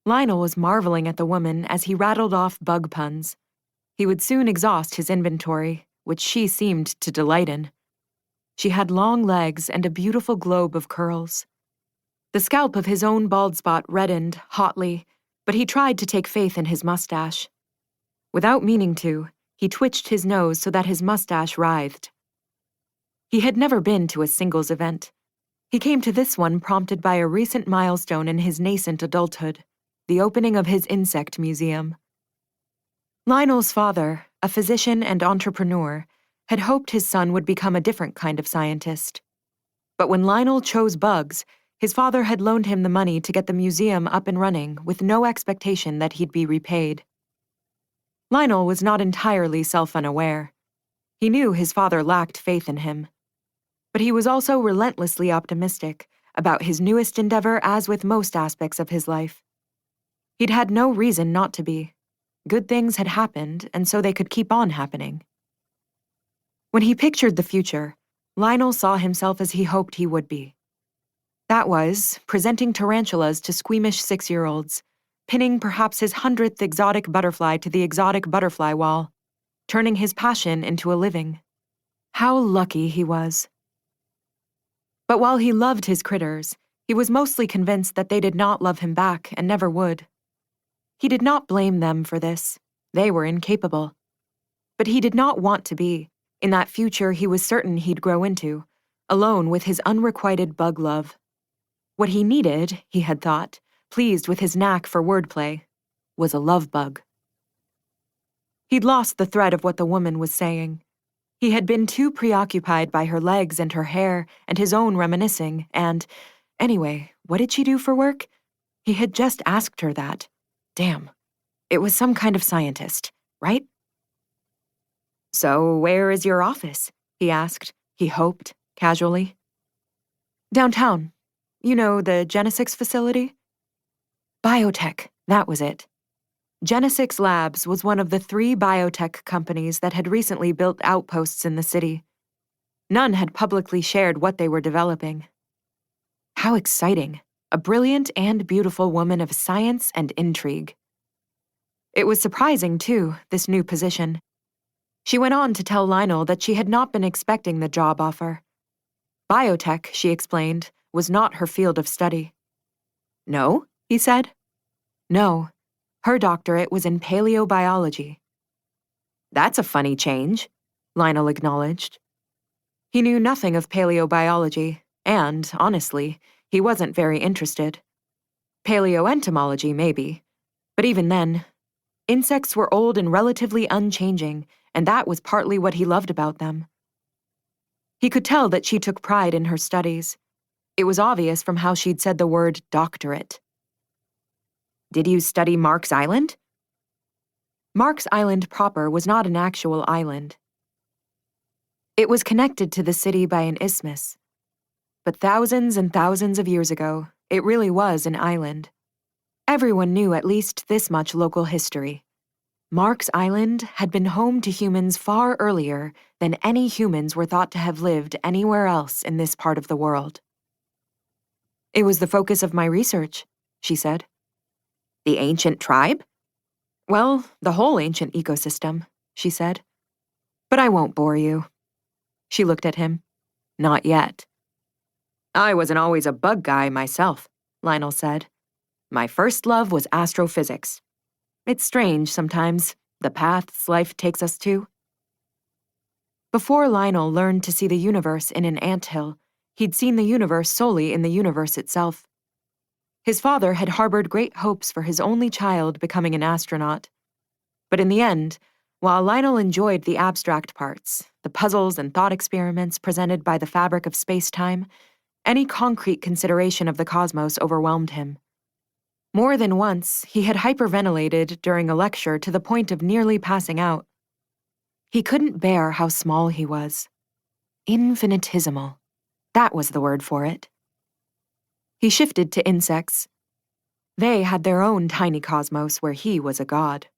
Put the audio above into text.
Lionel was marveling at the woman as he rattled off bug puns. He would soon exhaust his inventory, which she seemed to delight in. She had long legs and a beautiful globe of curls. The scalp of his own bald spot reddened hotly, but he tried to take faith in his mustache. Without meaning to, he twitched his nose so that his mustache writhed. He had never been to a singles event. He came to this one prompted by a recent milestone in his nascent adulthood, the opening of his insect museum. Lionel's father, a physician and entrepreneur, had hoped his son would become a different kind of scientist. But when Lionel chose bugs, his father had loaned him the money to get the museum up and running with no expectation that he'd be repaid. Lionel was not entirely self-unaware. He knew his father lacked faith in him. But he was also relentlessly optimistic about his newest endeavor, as with most aspects of his life. He'd had no reason not to be. Good things had happened, and so they could keep on happening. When he pictured the future, Lionel saw himself as he hoped he would be. That was, presenting tarantulas to squeamish 6-year-olds, pinning perhaps his 100th exotic butterfly to the exotic butterfly wall, turning his passion into a living. How lucky he was. But while he loved his critters, he was mostly convinced that they did not love him back and never would. He did not blame them for this. They were incapable. But he did not want to be, in that future he was certain he'd grow into, alone with his unrequited bug love. What he needed, he had thought, pleased with his knack for wordplay, was a love bug. He'd lost the thread of what the woman was saying. He had been too preoccupied by her legs and her hair and his own reminiscing, and, anyway, what did she do for work? He had just asked her that. Damn. It was some kind of scientist, right? "So, where is your office?" he asked, he hoped, casually. "Downtown. You know, the Genesix facility?" Biotech, that was it. Genesix Labs was one of the 3 biotech companies that had recently built outposts in the city. None had publicly shared what they were developing. How exciting. A brilliant and beautiful woman of science and intrigue. It was surprising, too, this new position. She went on to tell Lionel that she had not been expecting the job offer. Biotech, she explained, was not her field of study. "No?" he said. No. Her doctorate was in paleobiology. "That's a funny change," Lionel acknowledged. He knew nothing of paleobiology, and, honestly, he wasn't very interested. Paleoentomology, maybe. But even then, insects were old and relatively unchanging, and that was partly what he loved about them. He could tell that she took pride in her studies. It was obvious from how she'd said the word doctorate. "Did you study Mark's Island?" Mark's Island proper was not an actual island. It was connected to the city by an isthmus. But thousands and thousands of years ago, it really was an island. Everyone knew at least this much local history. Mark's Island had been home to humans far earlier than any humans were thought to have lived anywhere else in this part of the world. "It was the focus of my research," she said. "The ancient tribe?" "Well, the whole ancient ecosystem," she said. "But I won't bore you." She looked at him. "Not yet." "I wasn't always a bug guy myself," Lionel said. "My first love was astrophysics. It's strange sometimes, the paths life takes us to." Before Lionel learned to see the universe in an anthill, he'd seen the universe solely in the universe itself. His father had harbored great hopes for his only child becoming an astronaut. But in the end, while Lionel enjoyed the abstract parts, the puzzles and thought experiments presented by the fabric of space-time, any concrete consideration of the cosmos overwhelmed him. More than once, he had hyperventilated during a lecture to the point of nearly passing out. He couldn't bear how small he was. Infinitesimal. That was the word for it. He shifted to insects. They had their own tiny cosmos where he was a god.